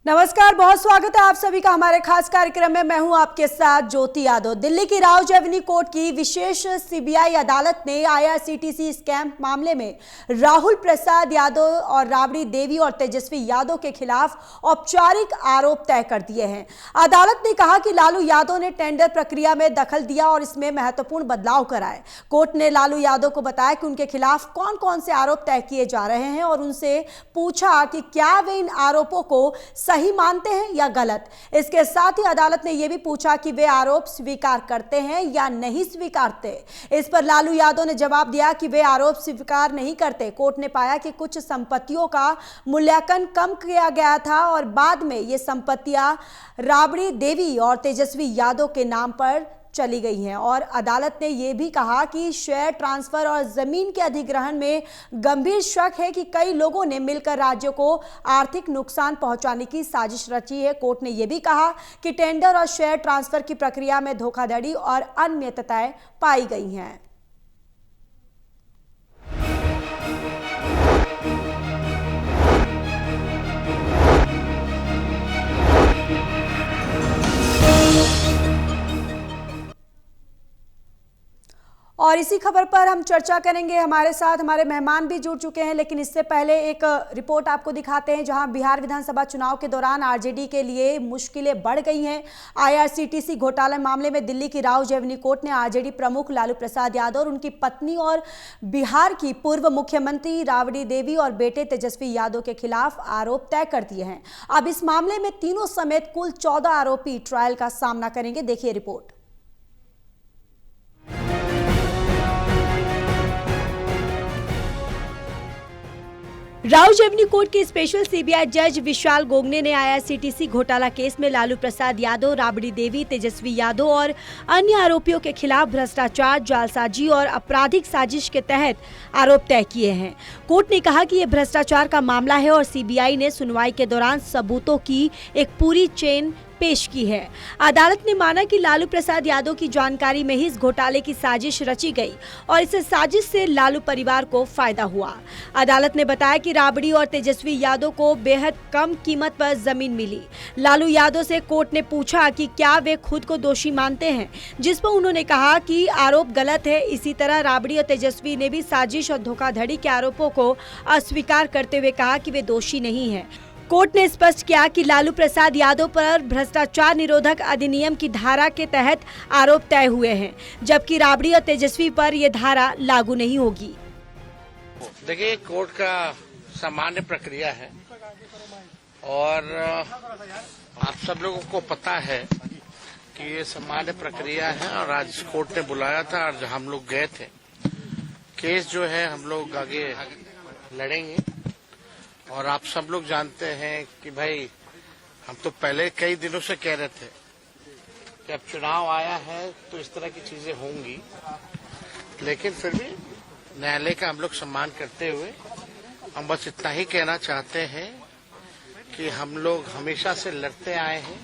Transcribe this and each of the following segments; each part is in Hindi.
नमस्कार, बहुत स्वागत है आप सभी का हमारे खास कार्यक्रम में। मैं हूं आपके साथ ज्योति यादव। दिल्ली की राउज एवेन्यू कोर्ट की विशेष सीबीआई अदालत ने आईआरसीटीसी स्कैम मामले में राहुल प्रसाद यादव और राबड़ी देवी और तेजस्वी यादव के खिलाफ औपचारिक आरोप तय कर दिए हैं। अदालत ने कहा कि लालू यादव ने टेंडर प्रक्रिया में दखल दिया और इसमें महत्वपूर्ण बदलाव कराए। कोर्ट ने लालू यादव को बताया कि उनके खिलाफ कौन कौन से आरोप तय किए जा रहे हैं और उनसे पूछा कि क्या वे इन आरोपों को सही मानते हैं या गलत। इसके साथ ही अदालत ने यह भी पूछा कि वे आरोप स्वीकार करते हैं या नहीं स्वीकारते। इस पर लालू यादव ने जवाब दिया कि वे आरोप स्वीकार नहीं करते। कोर्ट ने पाया कि कुछ संपत्तियों का मूल्यांकन कम किया गया था और बाद में ये संपत्तियां राबड़ी देवी और तेजस्वी यादव के नाम पर चली गई हैं। और अदालत ने यह भी कहा कि शेयर ट्रांसफर और जमीन के अधिग्रहण में गंभीर शक है कि कई लोगों ने मिलकर राज्य को आर्थिक नुकसान पहुंचाने की साजिश रची है। कोर्ट ने यह भी कहा कि टेंडर और शेयर ट्रांसफर की प्रक्रिया में धोखाधड़ी और अनियमितताएं पाई गई हैं। और इसी खबर पर हम चर्चा करेंगे। हमारे साथ हमारे मेहमान भी जुड़ चुके हैं, लेकिन इससे पहले एक रिपोर्ट आपको दिखाते हैं जहां बिहार विधानसभा चुनाव के दौरान आरजेडी के लिए मुश्किलें बढ़ गई हैं। आईआरसीटीसी घोटाला मामले में दिल्ली की राउज एवेन्यू कोर्ट ने आरजेडी प्रमुख लालू प्रसाद यादव और उनकी पत्नी और बिहार की पूर्व मुख्यमंत्री राबड़ी देवी और बेटे तेजस्वी यादव के खिलाफ आरोप तय कर दिए हैं। अब इस मामले में तीनों समेत कुल 14 आरोपी ट्रायल का सामना करेंगे। देखिए रिपोर्ट। राउज एवेन्यू कोर्ट के स्पेशल सीबीआई जज विशाल गोगने ने आईआरसीटीसी घोटाला केस में लालू प्रसाद यादव, राबड़ी देवी, तेजस्वी यादव और अन्य आरोपियों के खिलाफ भ्रष्टाचार, जालसाजी और आपराधिक साजिश के तहत आरोप तय किए हैं। कोर्ट ने कहा कि यह भ्रष्टाचार का मामला है और सीबीआई ने सुनवाई के दौरान सबूतों की एक पूरी चेन पेश की है। अदालत ने माना कि लालू प्रसाद यादव की जानकारी में ही इस घोटाले की साजिश रची गई और इस साजिश से लालू परिवार को फायदा हुआ। अदालत ने बताया कि राबड़ी और तेजस्वी यादव को बेहद कम कीमत पर जमीन मिली। लालू यादव से कोर्ट ने पूछा कि क्या वे खुद को दोषी मानते हैं, जिस पर उन्होंने कहा कि आरोप गलत है। इसी तरह राबड़ी और तेजस्वी ने भी साजिश और धोखाधड़ी के आरोपों को अस्वीकार करते हुए कहा कि वे दोषी नहीं हैं। कोर्ट ने स्पष्ट किया कि लालू प्रसाद यादव पर भ्रष्टाचार निरोधक अधिनियम की धारा के तहत आरोप तय हुए हैं, जबकि राबड़ी और तेजस्वी पर यह धारा लागू नहीं होगी। देखिए, कोर्ट का सामान्य प्रक्रिया है और आप सब लोगों को पता है कि ये सामान्य प्रक्रिया है और आज कोर्ट ने बुलाया था और हम लोग गए थे। केस जो है हम लोग आगे लड़ेंगे और आप सब लोग जानते हैं कि भाई हम तो पहले कई दिनों से कह रहे थे कि अब चुनाव आया है तो इस तरह की चीजें होंगी, लेकिन फिर भी न्यायालय का हम लोग सम्मान करते हुए हम बस इतना ही कहना चाहते हैं कि हम लोग हमेशा से लड़ते आए हैं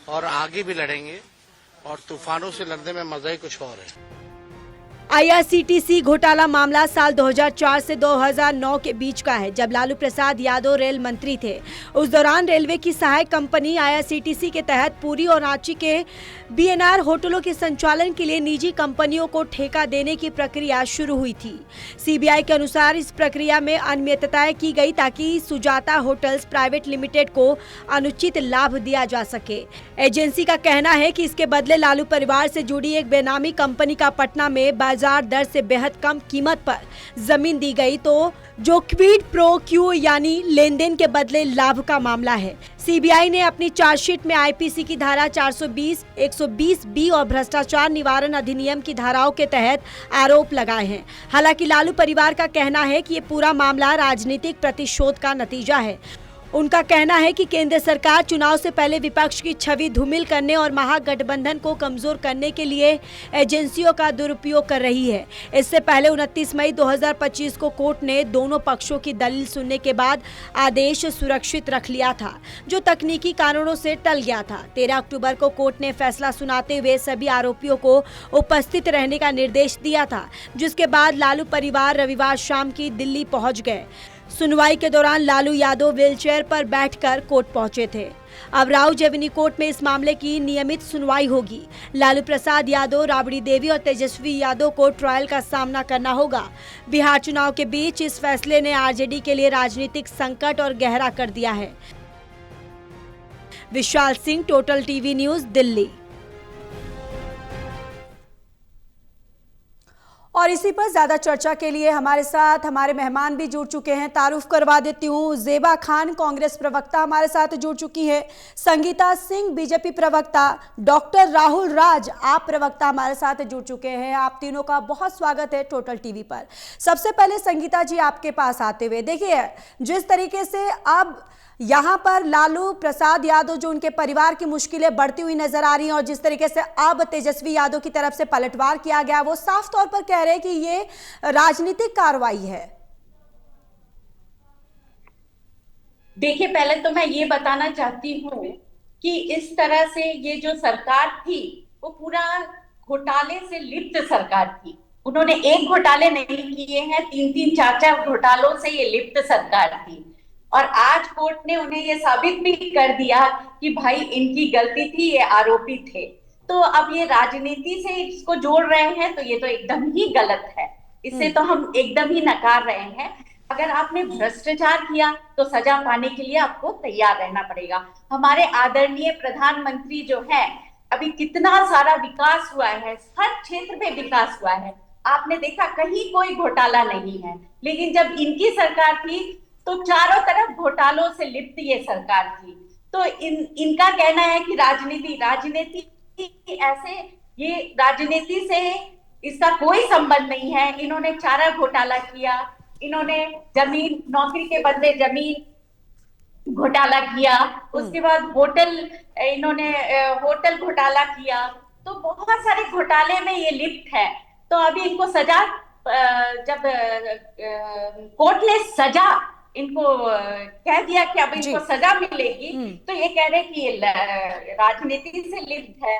और आगे भी लड़ेंगे और तूफानों से लड़ने में मजा ही कुछ और है। आईआरसीटीसी घोटाला मामला साल 2004 से 2009 के बीच का है, जब लालू प्रसाद यादव रेल मंत्री थे। उस दौरान रेलवे की सहायक कंपनी आईआरसीटीसी के तहत पुरी और रांची के बीएनआर होटलों के संचालन के लिए निजी कंपनियों को ठेका देने की प्रक्रिया शुरू हुई थी। सीबीआई के अनुसार इस प्रक्रिया में अनियमितताएं की गई ताकि सुजाता होटल्स प्राइवेट लिमिटेड को अनुचित लाभ दिया जा सके। एजेंसी का कहना है कि इसके बदले लालू परिवार से जुड़ी एक बेनामी कंपनी का पटना में बाजार दर से बेहद कम कीमत पर जमीन दी गई, तो जो क्विड प्रो क्यू यानी लेन देन के बदले लाभ का मामला है। सीबीआई ने अपनी चार्जशीट में आईपीसी की धारा 420, 120 बी और भ्रष्टाचार निवारण अधिनियम की धाराओं के तहत आरोप लगाए हैं। हालांकि लालू परिवार का कहना है कि ये पूरा मामला राजनीतिक प्रतिशोध का नतीजा है। उनका कहना है कि केंद्र सरकार चुनाव से पहले विपक्ष की छवि धूमिल करने और महागठबंधन को कमजोर करने के लिए एजेंसियों का दुरुपयोग कर रही है। इससे पहले 29 मई 2025 को कोर्ट ने दोनों पक्षों की दलील सुनने के बाद आदेश सुरक्षित रख लिया था, जो तकनीकी कारणों से टल गया था। 13 अक्टूबर को कोर्ट ने फैसला सुनाते हुए सभी आरोपियों को उपस्थित रहने का निर्देश दिया था, जिसके बाद लालू परिवार रविवार शाम की दिल्ली पहुंच गए। सुनवाई के दौरान लालू यादव व्हीलचेयर पर बैठकर कोर्ट पहुंचे थे। अब राउज एवेन्यू कोर्ट में इस मामले की नियमित सुनवाई होगी। लालू प्रसाद यादव, राबड़ी देवी और तेजस्वी यादव को ट्रायल का सामना करना होगा। बिहार चुनाव के बीच इस फैसले ने आरजेडी के लिए राजनीतिक संकट और गहरा कर दिया है। Vishal Singh, total TV news, Delhi. और इसी पर ज्यादा चर्चा के लिए हमारे साथ हमारे मेहमान भी जुड़ चुके हैं। तारुफ करवा देती हूँ, ज़ेबा खान कांग्रेस प्रवक्ता हमारे साथ जुड़ चुकी है, संगीता सिंह बीजेपी प्रवक्ता, डॉक्टर राहुल राज आप प्रवक्ता हमारे साथ जुड़ चुके हैं। आप तीनों का बहुत स्वागत है टोटल टीवी पर। सबसे पहले संगीता जी आपके पास आते हुए, देखिए जिस तरीके से अब यहाँ पर लालू प्रसाद यादव जो उनके परिवार की मुश्किलें बढ़ती हुई नजर आ रही हैं और जिस तरीके से अब तेजस्वी यादव की तरफ से पलटवार किया गया, वो साफ तौर पर कह रहे हैं कि ये राजनीतिक कार्रवाई है। देखिए, पहले तो मैं ये बताना चाहती हूँ कि इस तरह से ये जो सरकार थी वो पूरा घोटाले से लिप्त सरकार थी। उन्होंने एक घोटाले नहीं किए हैं, 3-3, 4-4 घोटालों से ये लिप्त सरकार थी। और आज कोर्ट ने उन्हें ये साबित भी कर दिया कि भाई इनकी गलती थी, ये आरोपी थे। तो अब ये राजनीति से इसको जोड़ रहे हैं तो ये तो एकदम ही गलत है। इससे तो हम एकदम ही नकार रहे हैं। अगर आपने भ्रष्टाचार किया तो सजा पाने के लिए आपको तैयार रहना पड़ेगा। हमारे आदरणीय प्रधानमंत्री जो है, अभी कितना सारा विकास हुआ है, हर क्षेत्र में विकास हुआ है। आपने देखा कहीं कोई घोटाला नहीं है। लेकिन जब इनकी सरकार थी तो चारों तरफ घोटालों से लिप्त ये सरकार थी। तो इनका कहना है कि राजनीति ऐसे, ये राजनीति से इसका कोई संबंध नहीं है। इन्होंने चारा घोटाला किया, इन्होंने जमीन, नौकरी के बदले जमीन घोटाला किया, उसके बाद इन्होंने होटल घोटाला किया। तो बहुत सारे घोटाले में ये लिप्त है। तो अभी इनको सजा, जब कोर्ट ने सजा इनको कह दिया कि अब इनको सजा मिलेगी, तो ये कह रहे कि ये राजनीति से लिप्त है।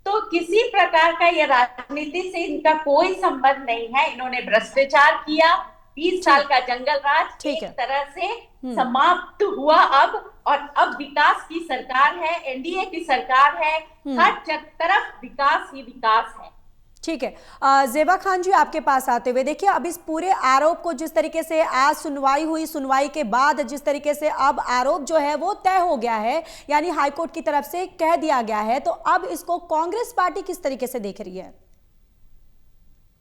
तो किसी प्रकार का ये राजनीति से इनका कोई संबंध नहीं है। इन्होंने भ्रष्टाचार किया, 20 साल का जंगल राज एक तरह से समाप्त हुआ अब। और अब विकास की सरकार है, एनडीए की सरकार है, हर तरफ विकास ही विकास है। ठीक है, ज़ेबा खान जी आपके पास आते हुए, देखिए अब इस पूरे आरोप को जिस तरीके से आज सुनवाई हुई, सुनवाई के बाद जिस तरीके से अब आरोप जो है वो तय हो गया है, यानी हाईकोर्ट की तरफ से कह दिया गया है, तो अब इसको कांग्रेस पार्टी किस तरीके से देख रही है?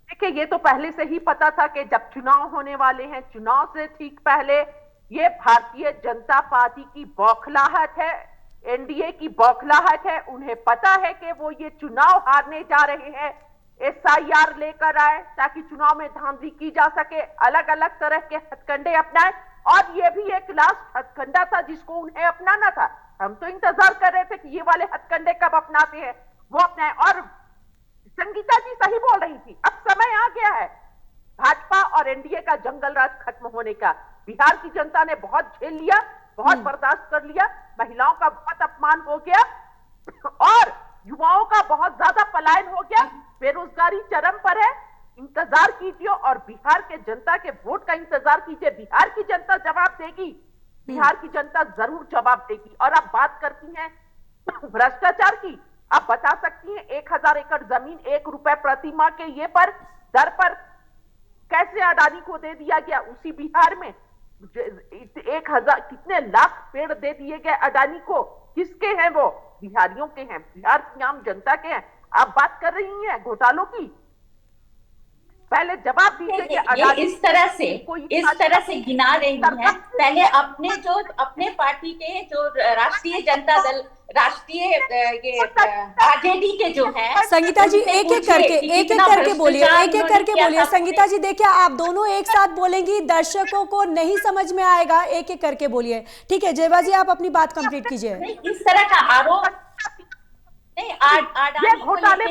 देखिए, ये तो पहले से ही पता था कि जब चुनाव होने वाले हैं, चुनाव से ठीक पहले ये भारतीय जनता पार्टी की बौखलाहट है, एनडीए की बौखलाहट है। उन्हें पता है कि वो ये चुनाव हारने जा रहे हैं, SIR लेकर आए ताकि चुनाव में धांधली की जा सके, अलग अलग तरह के हथकंडे अपनाए। और ये भी एक लास्ट हथकंडा था जिसको उन्हें अपनाना था। हम तो इंतजार कर रहे थे कि ये वाले हथकंडे कब अपनाते हैं, वो अपनाए। और संगीता जी सही बोल रही थी, अब समय आ गया है भाजपा और एनडीए का जंगल राज खत्म होने का। बिहार की जनता ने बहुत झेल लिया, बहुत बर्दाश्त कर लिया, महिलाओं का बहुत अपमान हो गया और युवाओं का बहुत ज्यादा पलायन हो गया, बेरोजगारी चरम पर है। इंतजार कीजिए और बिहार के जनता के वोट का इंतजार कीजिए। बिहार की जनता जवाब देगी, बिहार की जनता जरूर जवाब देगी। और आप बात करती हैं भ्रष्टाचार की, आप बता सकती हैं 1000 एकड़ जमीन 1 रुपए प्रति माह के ये पर दर पर कैसे अडानी को दे दिया गया? उसी बिहार में 1000 कितने लाख पेड़ दे दिए गए अडानी को। किसके हैं वो? बिहारियों के हैं, बिहार की आम जनता के हैं। आप बात कर रही हैं घोटालों की, पहले जवाब दीजिए कि अडानी इस तरह से गिना रही है। पहले अपने पार्टी के जो राष्ट्रीय जनता दल, राष्ट्रीय आरजेडी के जो है, संगीता जी एक एक करके बोलिए। संगीता जी देखिए, आप दोनों एक साथ बोलेंगी, दर्शकों को नहीं समझ में आएगा, एक एक करके बोलिए। ठीक है ज़ेबा जी, आप अपनी बात कंप्लीट कीजिए। इस तरह का आरोप नहीं, घोटाले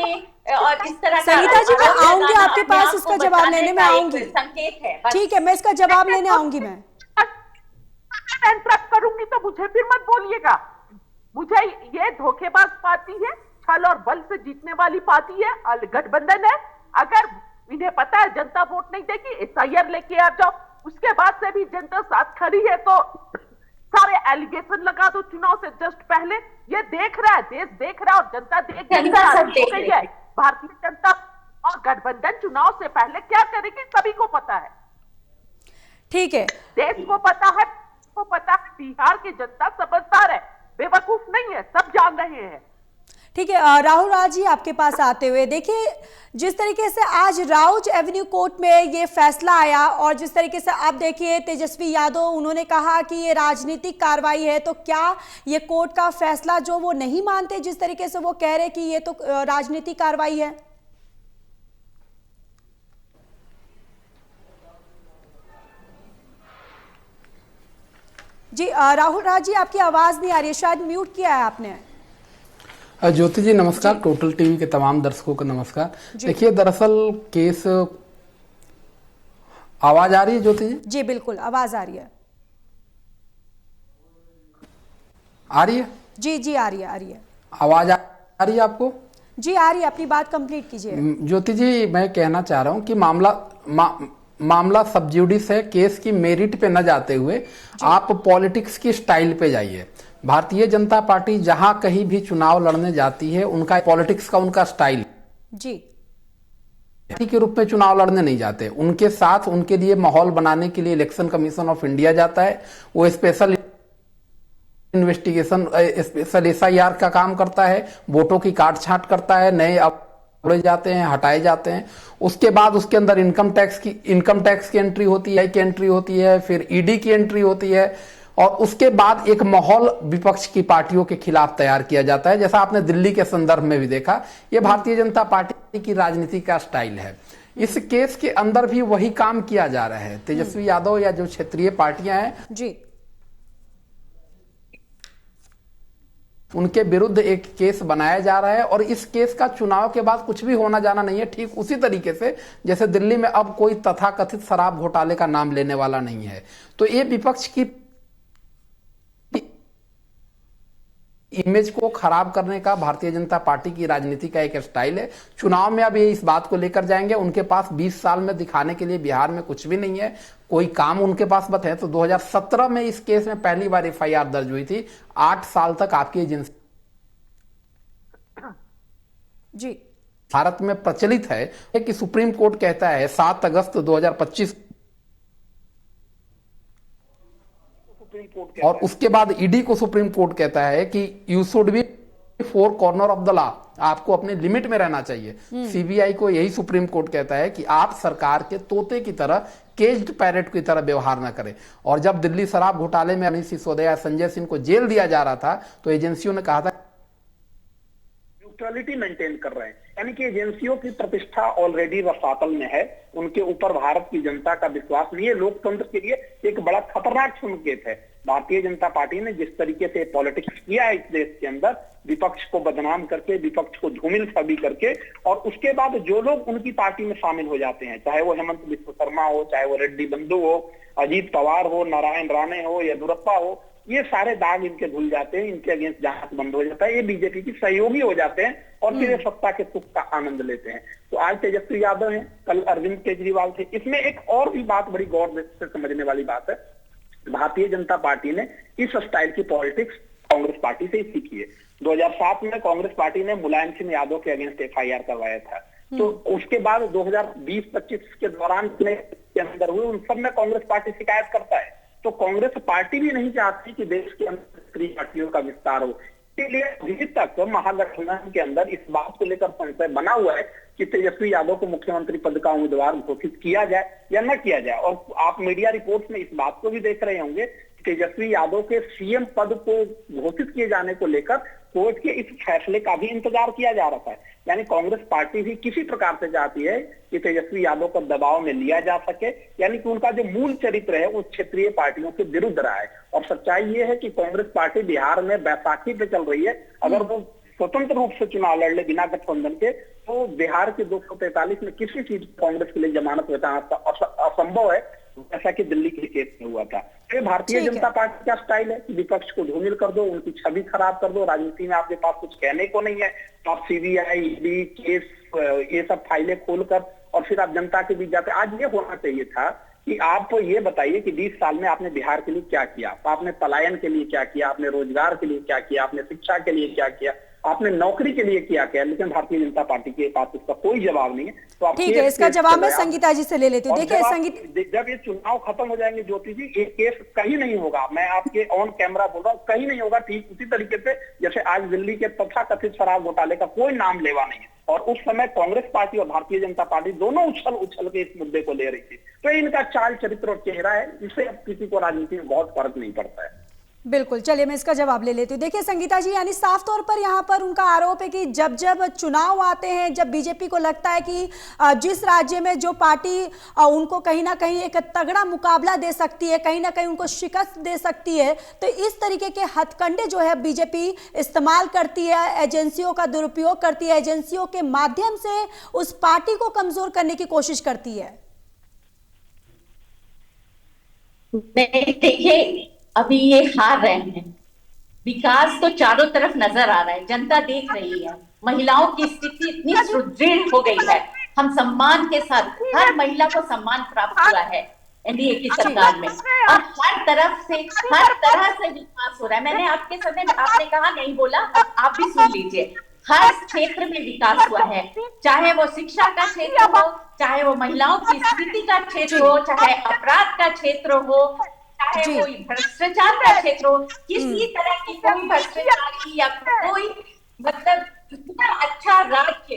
और इस तरह। संगीता जी मैं आऊंगी आपके पास, इसका जवाब लेने में आऊंगी। संकेत है, ठीक है, मैं इसका जवाब लेने आऊंगी। मैं इंटरप्ट करूंगी तो मुझे फिर मत बोलिएगा। मुझे ये धोखेबाज पार्टी है, छल और बल से जीतने वाली पार्टी है, गठबंधन है। अगर इन्हें पता है जनता वोट नहीं देगी, SIR लेके आ जाओ, उसके बाद से भी जनता साथ खड़ी है, तो सारे एलिगेशन लगा दो चुनाव से जस्ट पहले। ये देख रहा है, देश देख रहा है और जनता देख रही है। भारतीय जनता और गठबंधन चुनाव से पहले क्या करेगी सभी को पता है। ठीक है, देश को पता है, बिहार की जनता समझदार है, बेवकूफ नहीं है, सब जान रहे हैं। ठीक है, राहुल राज जी आपके पास आते हुए, देखिए जिस तरीके से आज राउज एवेन्यू कोर्ट में ये फैसला आया और जिस तरीके से आप देखिए तेजस्वी यादव उन्होंने कहा कि ये राजनीतिक कार्रवाई है, तो क्या ये कोर्ट का फैसला जो वो नहीं मानते, जिस तरीके से वो कह रहे कि ये तो राजनीतिक कार्रवाई है? जी राहुल राज जी आपकी आवाज नहीं आ रही है, शायद म्यूट किया है आपने। ज्योति जी नमस्कार, टोटल टीवी के तमाम दर्शकों को नमस्कार। देखिए दरअसल केस, आवाज आ रही है ज्योति जी? जी बिल्कुल आवाज आ रही है। आ रही है? जी जी आ रही है। आवाज आ रही है आपको? जी आ रही है, अपनी बात कंप्लीट कीजिए। ज्योति जी मैं कहना चाह रहा हूं कि मामला सब जुडिस है। केस की मेरिट पे न जाते हुए आप पॉलिटिक्स की स्टाइल पे जाइए। भारतीय जनता पार्टी जहां कहीं भी चुनाव लड़ने जाती है, उनका पॉलिटिक्स का उनका स्टाइल जी के रूप में चुनाव लड़ने नहीं जाते। उनके साथ उनके लिए माहौल बनाने के लिए इलेक्शन कमीशन ऑफ इंडिया जाता है। वो स्पेशल इन्वेस्टिगेशन, स्पेशल SIR का काम करता है, वोटों की काट छांट करता है, नए जोड़े जाते हैं, हटाए जाते हैं। उसके बाद उसके अंदर इनकम टैक्स की एंट्री होती है, फिर ED की एंट्री होती है और उसके बाद एक माहौल विपक्ष की पार्टियों के खिलाफ तैयार किया जाता है। जैसा आपने दिल्ली के संदर्भ में भी देखा, यह भारतीय जनता पार्टी की राजनीति का स्टाइल है। इस केस के अंदर भी वही काम किया जा रहा है। तेजस्वी यादव या जो क्षेत्रीय पार्टियां हैं जी, उनके विरुद्ध एक केस बनाया जा रहा है और इस केस का चुनाव के बाद कुछ भी होना जाना नहीं है। ठीक उसी तरीके से जैसे दिल्ली में अब कोई तथाकथित शराब घोटाले का नाम लेने वाला नहीं है। तो ये विपक्ष की इमेज को खराब करने का भारतीय जनता पार्टी की राजनीति का एक स्टाइल है। चुनाव में अब ये इस बात को लेकर जाएंगे। उनके पास 20 साल में दिखाने के लिए बिहार में कुछ भी नहीं है, कोई काम उनके पास बत है। तो 2017 में इस केस में पहली बार FIR दर्ज हुई थी। 8 साल तक आपकी एजेंसी जी भारत में प्रचलित है कि सुप्रीम कोर्ट कहता है 7 अगस्त 2025 और उसके बाद ED को सुप्रीम कोर्ट कहता है कि you should be 4 corner of the law, आपको अपने लिमिट में रहना चाहिए। CBI को यही सुप्रीम कोर्ट कहता है कि आप सरकार के तोते की तरह, केज्ड पैरेट की तरह व्यवहार न करें। और जब दिल्ली शराब घोटाले में मनीष सिसोदिया, संजय सिंह को जेल दिया जा रहा था, तो एजेंसियों ने कहा था न्यूट्रलिटी मेंटेन कर रहे हैं, यानी कि एजेंसियों की प्रतिष्ठा ऑलरेडी रसातल में है। उनके ऊपर भारत की जनता का विश्वास नहीं है। लोकतंत्र के लिए एक बड़ा खतरनाक संकेत है। भारतीय जनता पार्टी ने जिस तरीके से पॉलिटिक्स किया है इस देश के अंदर, विपक्ष को बदनाम करके, विपक्ष को धूमिल छवि करके, और उसके बाद जो लोग उनकी पार्टी में शामिल हो जाते हैं, चाहे वो हेमंत बिस्व शर्मा हो, चाहे वो रेड्डी बंधु हो, अजीत पवार हो, नारायण राणे हो, येदुरप्पा हो, ये सारे दाग इनके धुल जाते हैं, इनके अगेंस्ट जांच बंद हो जाता है। ये बीजेपी की सहयोगी हो जाते हैं और फिर ये सत्ता के सुख का आनंद लेते हैं। तो आज तेजस्वी यादव हैं, कल अरविंद केजरीवाल थे। इसमें एक और भी बात बड़ी गौर से समझने वाली बात है। भारतीय जनता पार्टी ने इस स्टाइल की पॉलिटिक्स कांग्रेस पार्टी से ही सीखी है। 2007 में कांग्रेस पार्टी ने मुलायम सिंह यादव के अगेंस्ट FIR करवाया था। तो उसके बाद 2020-25 के दौरान के अंदर हुए, उन सब में कांग्रेस पार्टी शिकायत करता है। तो कांग्रेस पार्टी भी नहीं चाहती कि देश के अंदर सक्रिय पार्टियों का विस्तार हो। इसलिए अभी तक महागठबंधन के अंदर इस बात को लेकर संशय बना हुआ है कि तेजस्वी यादव को मुख्यमंत्री पद का उम्मीदवार घोषित किया जाए या न किया जाए। और आप मीडिया रिपोर्ट्स में इस बात को भी देख रहे होंगे कि तेजस्वी यादव के CM पद को घोषित किए जाने को लेकर कोर्ट के इस फैसले का भी इंतजार किया जा रहा है। यानी कांग्रेस पार्टी भी किसी प्रकार से चाहती है कि तेजस्वी यादव को दबाव में लिया जा सके, यानी कि उनका जो मूल चरित्र है वो क्षेत्रीय पार्टियों के विरुद्ध रहा है। और सच्चाई ये है कि कांग्रेस पार्टी बिहार में बैसाखी पे चल रही है। अगर वो स्वतंत्र रूप से चुनाव लड़ ले बिना गठबंधन के, तो बिहार के 243 में किसी सीट कांग्रेस के लिए जमानत होना असंभव है, जैसा कि दिल्ली के केस में हुआ था। ये भारतीय जनता पार्टी का स्टाइल है कि विपक्ष को धूमिल कर दो, उनकी छवि खराब कर दो। राजनीति में आपके पास कुछ कहने को नहीं है तो आप CBI, ED केस, ये सब फाइलें खोलकर और फिर आप जनता के बीच जाते। आज ये होना चाहिए था कि आप ये बताइए कि 20 साल में आपने बिहार के लिए क्या किया, आपने पलायन के लिए क्या किया, आपने रोजगार के लिए क्या किया, आपने शिक्षा के लिए क्या किया, आपने नौकरी के लिए क्या किया। लेकिन भारतीय जनता पार्टी के पास इसका कोई जवाब नहीं है। तो आप ठीक है, इसका जवाब मैं संगीता जी से ले लेती हूँ। देखिए जब ये चुनाव खत्म हो जाएंगे ज्योति जी, एक केस कहीं नहीं होगा, मैं आपके ऑन कैमरा बोल रहा हूँ, कहीं नहीं होगा। ठीक उसी तरीके से जैसे आज दिल्ली के तथाकथित शराब घोटाले का कोई नाम लेवा नहीं है, और उस समय कांग्रेस पार्टी और भारतीय जनता पार्टी दोनों उछल के इस मुद्दे को ले रही थी। तो इनका चाल चरित्र और चेहरा है, इससे अब किसी को राजनीति में बहुत फर्क नहीं पड़ता है। बिल्कुल, चलिए मैं इसका जवाब ले लेती हूँ। देखिए संगीता जी, यानी साफ तौर पर यहाँ पर उनका आरोप है कि जब जब चुनाव आते हैं, जब बीजेपी को लगता है कि जिस राज्य में जो पार्टी उनको कहीं ना कहीं एक तगड़ा मुकाबला दे सकती है, कहीं ना कहीं उनको शिकस्त दे सकती है, तो इस तरीके के हथकंडे जो है बीजेपी इस्तेमाल करती है, एजेंसियों का दुरुपयोग करती है, एजेंसियों के माध्यम से उस पार्टी को कमजोर करने की कोशिश करती है। देखिए, अभी ये हार रहे हैं, विकास तो चारों तरफ नजर आ रहा है, जनता देख रही है, महिलाओं की स्थिति इतनी सुदृढ़ हो गई है, हम सम्मान के साथ, हर महिला को सम्मान प्राप्त हुआ है एनडीए की सरकार में, और हर तरह से विकास हो रहा है। मैंने आपके सामने, आपने कहा नहीं बोला, आप भी सुन लीजिए, हर क्षेत्र में विकास हुआ है, चाहे वो शिक्षा का क्षेत्र हो, चाहे वो महिलाओं की स्थिति का क्षेत्र हो, चाहे अपराध का क्षेत्र हो, चाहे कोई भ्रष्टाचार का क्षेत्र हो, किसी तरह की कोई भ्रष्टाचार या कोई मतलब इतना अच्छा राज्य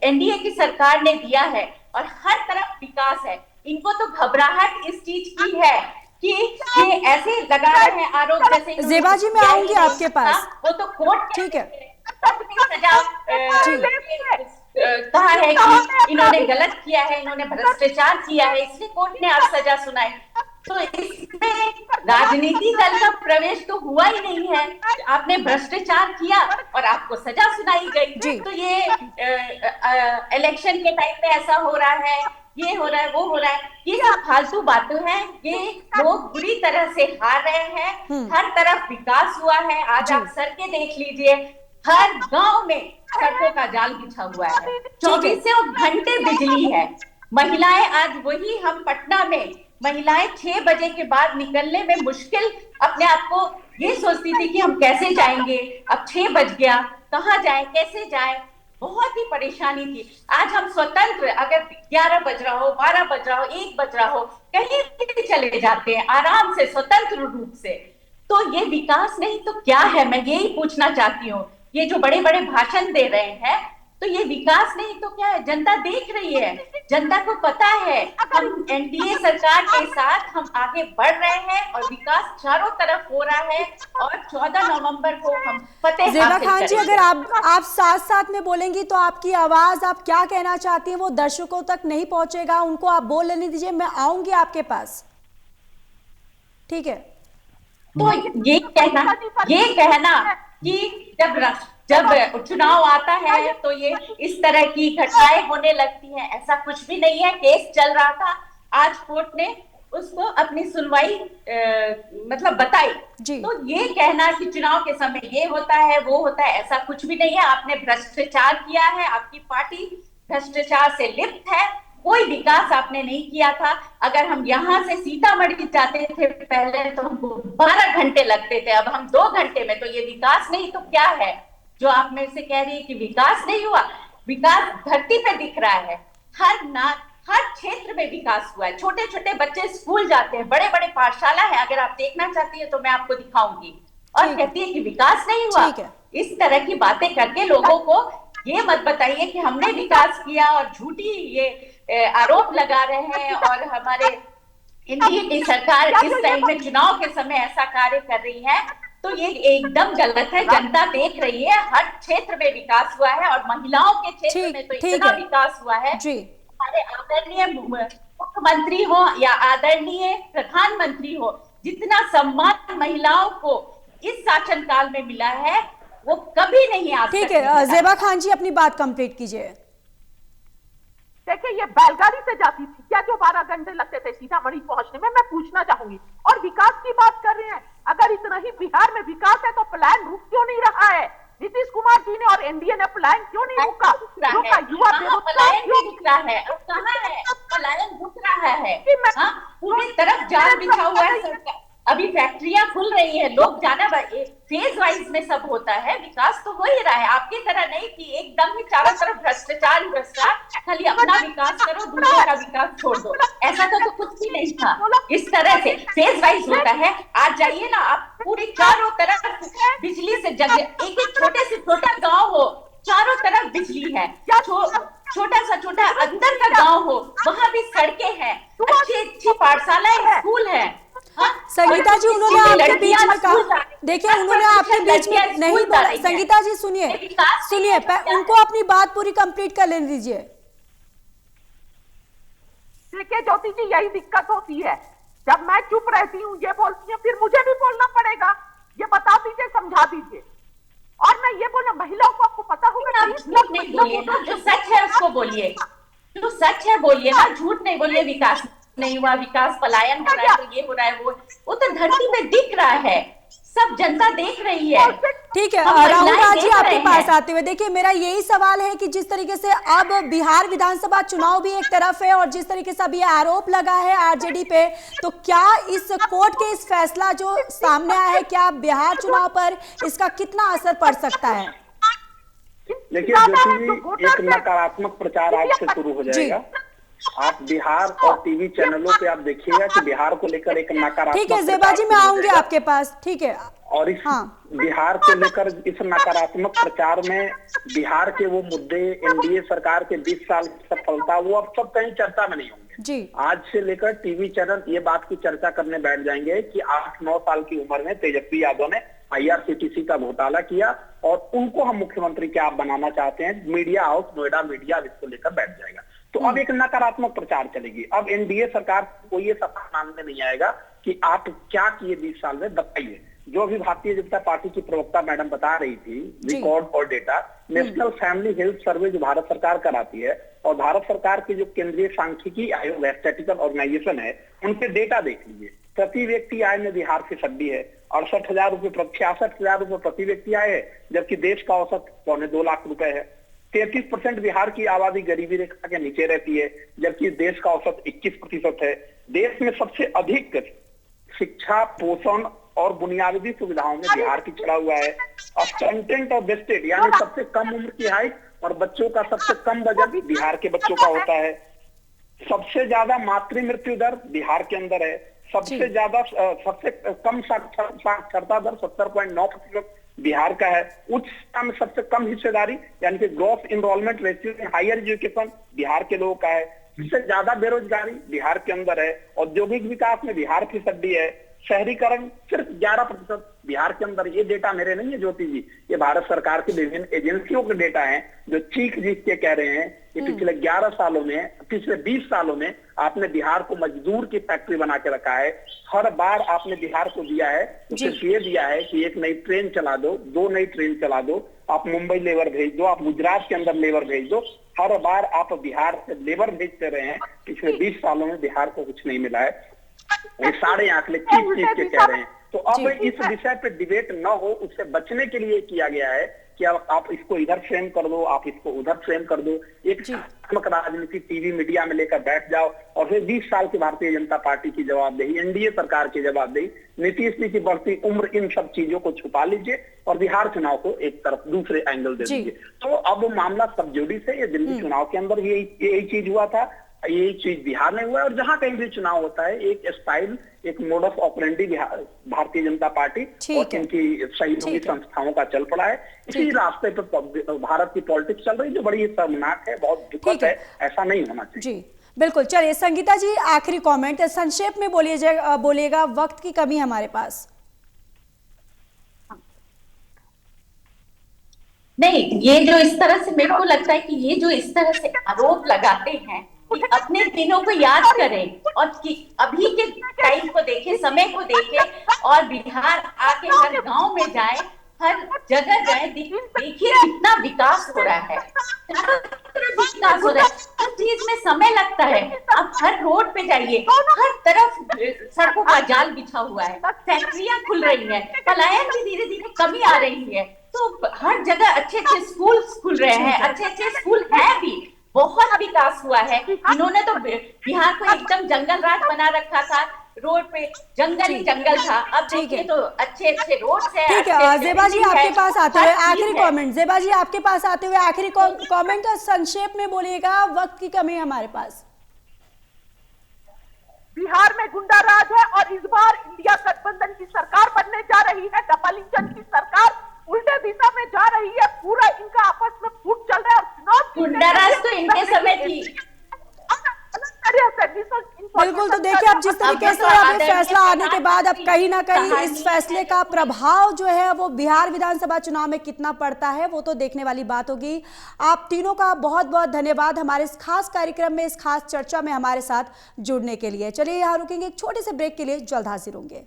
एनडीए की सरकार ने दिया है, और हर तरफ विकास है। इनको तो घबराहट इस चीज की है कि ये ऐसे लगा रहे हैं आरोप, जैसे ज़ेबा जी मैं आऊंगी आपके पास, वो तो कोर्ट ठीक है सजा कहा है कि इन्होंने गलत किया है, इन्होंने भ्रष्टाचार किया है, इसलिए कोर्ट ने आज सजा सुनाई। तो इसमें राजनीति दल का प्रवेश तो हुआ ही नहीं है, आपने भ्रष्टाचार किया और आपको सजा सुनाई गई। तो ये इलेक्शन के टाइम पे ऐसा हो रहा है, ये हो रहा है, वो हो रहा है, ये सब फालतू बातें हैं। ये लोग बुरी तरह से हार रहे हैं, हर तरफ विकास हुआ है। आज आप सड़कें देख लीजिए, हर गांव में सड़कों का जाल बिछा हुआ है, 24 घंटे बिजली है। महिलाएं आज वही, हम पटना में महिलाएं 6 बजे के बाद निकलने में मुश्किल, अपने आप को ये सोचती थी कि हम कैसे जाएंगे, अब 6 बज गया, कहाँ जाए, कैसे जाए, बहुत ही परेशानी थी। आज हम स्वतंत्र, अगर 11 बज रहा हो, 12 बज रहा हो, 1 बज रहा हो, कहीं भी चले जाते हैं आराम से, स्वतंत्र रूप से। तो ये विकास नहीं तो क्या है, मैं यही पूछना चाहती हूँ। ये जो बड़े बड़े भाषण दे रहे हैं, तो ये विकास नहीं तो क्या है? जनता देख रही है, जनता को पता है हम एनडीए सरकार के साथ हम आगे बढ़ रहे हैं और विकास चारों तरफ हो रहा है, और 14 नवंबर को हम फतेह ज़ेबा हासिल खान जी, करेंगे। अगर आप साथ साथ में बोलेंगी तो आपकी आवाज, आप क्या कहना चाहती हैं वो दर्शकों तक नहीं पहुंचेगा, उनको आप बोल लेने दीजिए, मैं आऊंगी आपके पास, ठीक है? तो ये कहना कि जब चुनाव आता है तो ये इस तरह की घटनाएं होने लगती हैं, ऐसा कुछ भी नहीं है। केस चल रहा था, आज कोर्ट ने उसको अपनी सुनवाई मतलब बताई। तो ये कहना कि चुनाव के समय ये होता है, वो होता है, ऐसा कुछ भी नहीं है। आपने भ्रष्टाचार किया है, आपकी पार्टी भ्रष्टाचार से लिप्त है, कोई विकास आपने नहीं किया था। अगर हम यहाँ से सीतामढ़ी जाते थे पहले तो हमको 12 घंटे लगते थे, अब हम 2 घंटे में। तो ये विकास नहीं तो क्या है जो आप मेरे से कह रही है कि विकास नहीं हुआ? विकास धरती पे दिख रहा है, हर क्षेत्र में विकास हुआ है। छोटे छोटे बच्चे स्कूल जाते हैं, बड़े बड़े पाठशाला है, अगर आप देखना चाहती है तो मैं आपको दिखाऊंगी। और कहती है कि विकास नहीं हुआ। इस तरह की बातें करके लोगों को ये मत बताइए कि हमने विकास किया, और झूठी ये आरोप लगा रहे हैं। और हमारे एनडीए की सरकार इस टाइम में चुनाव के समय ऐसा कार्य कर रही है, तो ये एकदम गलत है। जनता देख रही है, हर क्षेत्र में विकास हुआ है, और महिलाओं के क्षेत्र में तो इतना विकास हुआ है। हमारे आदरणीय मुख्यमंत्री हो या आदरणीय प्रधानमंत्री हो, जितना सम्मान महिलाओं को इस शासन काल में मिला है वो कभी नहीं आ सकता। ठीक है, ज़ेबा खान जी अपनी बात कंप्लीट कीजिए। देखिए, ये बैलगाड़ी से जाती थी क्या जो 12 घंटे लगते थे सीतामढ़ी पहुंचने में? मैं पूछना चाहूंगी। और विकास की बात कर रहे हैं, अगर इतना ही बिहार में विकास है तो प्लान रुक क्यों नहीं रहा है? नीतीश कुमार जी ने और एनडीए ने प्लान क्यों नहीं रुका? युवा पलायन क्यों रुक रहा है? कहाँ है पलायन? रुक रहा रहा है? हाँ, पूरी तरफ जाल बिछा हुआ है सरकार। अभी फैक्ट्रियां खुल रही है, लोग जाना फेज वाइज में सब होता है, विकास तो हो ही रहा है। आपकी तरह नहीं कि एकदम ही चारों तरफ भ्रष्टाचार भ्रष्टाचार, खाली अपना विकास करो, दूसरों का विकास छोड़ दो, ऐसा तो कुछ भी नहीं था। इस तरह से फेज वाइज होता है। आज जाइए ना आप, पूरी चारों तरफ बिजली से जगह, एक एक छोटे से छोटा गाँव हो, चारों तरफ बिजली है। छोटा सा छोटा अंदर का गांव हो, वहां भी सड़कें हैं, अच्छी पाठशाला, स्कूल है। संगीता जी, उन्होंने आपके बीच में कहा, देखिए उन्होंने आपके बीच में नहीं बोला। संगीता जी सुनिए, उनको अपनी बात पूरी कंप्लीट कर लेने दीजिए। देखिए ज्योति जी, यही दिक्कत होती है, जब मैं चुप रहती हूँ, ये बोलती है, फिर मुझे भी बोलना पड़ेगा। ये बता दीजिए, समझा दीजिए। और मैं ये बोला, महिलाओं को आपको पता होगा, झूठ नहीं बोलिए ना, जो सच है उसको बोलिए, जो सच है बोलिए ना, झूठ नहीं बोलिए। विकास नहीं हुआ, विकास पलायन हो रहा है, तो ये हो रहा है, वो तो धरती पे दिख रहा है, सब जनता देख रही है। ठीक है, राहुल राज जी आपके पास आते हुए, देखिए मेरा यही सवाल है कि जिस तरीके से अब बिहार विधानसभा चुनाव भी एक तरफ है और जिस तरीके से अभी आरोप लगा है आरजेडी पे, तो क्या इस कोर्ट के इस फैसला जो सामने आया है, क्या बिहार चुनाव पर इसका कितना असर पड़ सकता है? देखिए ज्योति जी, एक नकारात्मक प्रचार आज से शुरू हो जाएगा। आप बिहार और टीवी चैनलों पे आप देखिएगा कि बिहार को लेकर एक नकारात्मक, ठीक है जेबा जी, मैं आऊंगी आपके पास, ठीक है। और इस बिहार को लेकर इस नकारात्मक प्रचार में बिहार के वो मुद्दे, एनडीए सरकार के 20 साल की सफलता, वो अब सब कहीं चर्चा में नहीं होंगे जी। आज से लेकर टीवी चैनल ये बात की चर्चा करने बैठ जाएंगे कि 8-9 साल की उम्र में तेजस्वी यादव ने IRCTC का घोटाला किया और उनको हम मुख्यमंत्री क्या आप बनाना चाहते हैं। मीडिया हाउस, नोएडा मीडिया इसको लेकर बैठ जाएगा। तो अब एक नकारात्मक प्रचार चलेगी। अब एनडीए सरकार को ये सफल मानने नहीं आएगा कि आप क्या किए 20 साल में, बताइए। जो अभी भारतीय जनता पार्टी की प्रवक्ता मैडम बता रही थी, रिकॉर्ड और data, national family health survey जो भारत सरकार कराती है और भारत सरकार की जो केंद्रीय सांख्यिकी आयोग है, स्टैटिस्टिकल ऑर्गेनाइजेशन है, उनके डेटा देख लीजिए। प्रति व्यक्ति आय में बिहार की सदी है, 68,000 रुपए, 66,000 रुपए प्रति व्यक्ति आय है, जबकि देश का औसत 2.25 लाख रुपए है। 33% बिहार की आबादी गरीबी रेखा के नीचे रहती है, जबकि देश का औसत 21% है। देश में सबसे अधिक शिक्षा, पोषण और बुनियादी सुविधाओं में बिहार पिछड़ा हुआ है। और कंटेंट ऑफ वेस्टेज यानी सबसे कम उम्र की हाइट और बच्चों का सबसे कम बजट बिहार के बच्चों का होता है। सबसे ज्यादा मातृ मृत्यु दर बिहार के अंदर है। सबसे ज्यादा सबसे कम साक्षरता दर 70.9% बिहार का है। उच्च शिक्षा में सबसे कम हिस्सेदारी यानी कि gross enrolment ratio in higher education Bihar के लोगों का है। सबसे ज्यादा बेरोजगारी बिहार के अंदर है। औद्योगिक विकास में बिहार की सदी है। शहरीकरण सिर्फ 11% बिहार के अंदर। ये डेटा मेरे नहीं है ज्योति जी, ये भारत सरकार की विभिन्न एजेंसियों के डेटा हैं जो चीख के कह रहे हैं कि पिछले 11 सालों में, पिछले 20 सालों में आपने बिहार को मजदूर की फैक्ट्री बना के रखा है। हर बार आपने बिहार को दिया है, सिर्फ ये दिया है कि एक नई ट्रेन चला दो, 2 नई ट्रेन चला दो, आप मुंबई लेबर भेज दो, आप गुजरात के अंदर लेबर भेज दो। हर बार आप बिहार से लेबर भेजते रहे हैं। पिछले 20 सालों में बिहार को कुछ नहीं मिला है। ये सारे आंकड़े चीख के कह रहे हैं। तो अब इस विषय पे डिबेट न हो, उससे बचने के लिए किया गया है कि अब आप इसको इधर फ्रेम कर दो, आप इसको उधर फ्रेम कर दो, एक राजनीति टीवी मीडिया में लेकर बैठ जाओ और फिर 20 साल की भारतीय जनता पार्टी की जवाबदेही, एनडीए सरकार की जवाबदेही, नीतीश जी की बढ़ती उम्र, इन सब चीजों को छुपा लीजिए और बिहार चुनाव को एक तरफ दूसरे एंगल दे दीजिए। तो अब मामला सब जुडिस है। ये दिल्ली चुनाव के अंदर भी यही चीज हुआ था, यही चीज बिहार में हुआ है। और जहां कहीं भी चुनाव होता है एक स्टाइल, एक modus operandi Bharatiya Janata party और इनकी सहयोगी संस्थाओं का चल पड़ा है। इसी रास्ते पर भारत की पॉलिटिक्स चल रही, जो बड़ी शर्मनाक है, बहुत दुखद है। ऐसा नहीं होना चाहिए। जी बिल्कुल। चलिए संगीता जी, आखिरी कमेंट संक्षेप में बोलिएगा, वक्त की कमी हमारे पास। नहीं, ये जो इस तरह से, मेरे को लगता है कि ये जो इस तरह से आरोप लगाते हैं, कि अपने दिनों को याद करें और कि अभी के टाइम को देखें, समय को देखें और बिहार आके हर गांव में जाए, हर जगह जाए, देखिए कितना विकास हो रहा है, विकास हो रहा है। हर चीज में समय लगता है। अब हर रोड पे जाइए, हर तरफ सड़कों का जाल बिछा हुआ है, फैक्ट्रियां खुल रही है, पलायन की धीरे धीरे कमी आ रही है। तो हर जगह अच्छे अच्छे स्कूल खुल रहे हैं, अच्छे अच्छे स्कूल हैं भी, बहुत विकास हुआ है। इन्होंने तो बिहार को एकदम जंगल राज बना रखा था, रोड पे जंगल ही जंगल था। अब देखिए तो अच्छे अच्छे रोड है। ठीक है जेबा जी, आपके पास आते हुए आखिरी कमेंट, जेबा जी आपके पास आते हुए आखिरी कमेंट संक्षेप में बोलिएगा, वक्त की कमी है हमारे पास। बिहार में गुंडा राज है और इस बार इंडिया गठबंधन की सरकार बनने जा रही है। डबल इंजन की सरकार उल्टे दिशा में जा रही है। पूरा इनका आपस में फूट चल रहा है और चुनाव गुंडा राज तो इनके समय थी। बिल्कुल, तो देखिए अब जिस तरीके से अब ये फैसला आने के बाद अब कहीं ना कहीं इस फैसले का प्रभाव जो है वो बिहार विधानसभा चुनाव में कितना पड़ता है वो तो देखने वाली बात होगी। आप तीनों का बहुत बहुत धन्यवाद हमारे इस खास कार्यक्रम में, इस खास चर्चा में हमारे साथ जुड़ने के लिए। चलिए यहाँ रुकेंगे एक छोटे से ब्रेक के लिए, जल्द हाजिर होंगे।